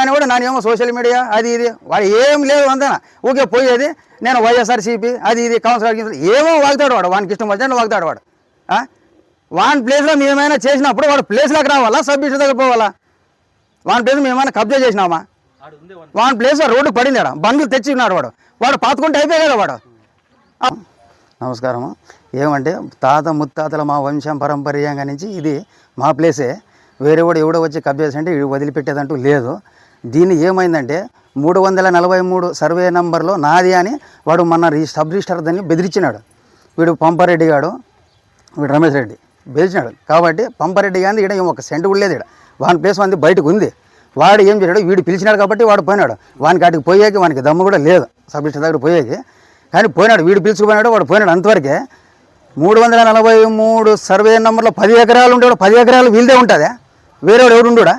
అని కూడా నానేమో social media అది ఇది వాడు ఏం లేదు అంతేనా ఊకే పోయేది నేను వైఎస్ఆర్సీపీ అది ఇది కౌన్సిలర్ ఏమో వాగుతాడు వాడు వానికి ఇష్టం వచ్చినట్టు వాగుతాడు వాడు వాని ప్లేస్లో మేమైనా చేసినప్పుడు వాడు ప్లేస్లోకి రావాలా సబ్మిషన్ దగ్గర పోవాలా వాని ప్లేస్ మేమైనా కబ్జా చేసినామా వాని ప్లేస్లో రోడ్డు పడింది ఆడ బండ్లు తెచ్చిన్నాడు వాడు పాతుకుంటే అయిపోయి కదా వాడు నమస్కారము ఏమంటే తాత ముత్తాతల మా వంశం పరంపర్యంగా నుంచి ఇది మా ప్లేసే వేరే వాడు ఎవడో వచ్చి కబ్జా చేసి అంటే వదిలిపెట్టేదంటూ లేదు దీన్ని ఏమైందంటే 343 సర్వే నెంబర్లో నాది అని వాడు మన సబ్ రిజిస్టర్ దాన్ని బెదిరించినాడు వీడు పంపారెడ్డి గాడు వీడు రమేష్ రెడ్డి బెదిరించినాడు కాబట్టి పంపారెడ్డి కానీ ఇక్కడ ఒక సెంటు కూడా లేదు ఇక్కడ వాని ప్లేస్ మంది బయటకు ఉంది వాడు ఏం చేశాడు వీడు పిలిచినాడు కాబట్టి వాడు పోయినాడు వానికి అటుకు పోయేకి వానికి దమ్ము కూడా లేదు సబ్ రిజిస్టర్ దగ్గర పోయేకి కానీ పోయినాడు వీడు పిలుచుకుపోయినాడు వాడు పోయినాడు అంతవరకే 343 సర్వే నెంబర్లో 10 ఎకరాలు ఉంటే 10 ఎకరాలు వీళ్ళదే ఉంటుందా వేరేవాడు ఎవడు ఉండుడా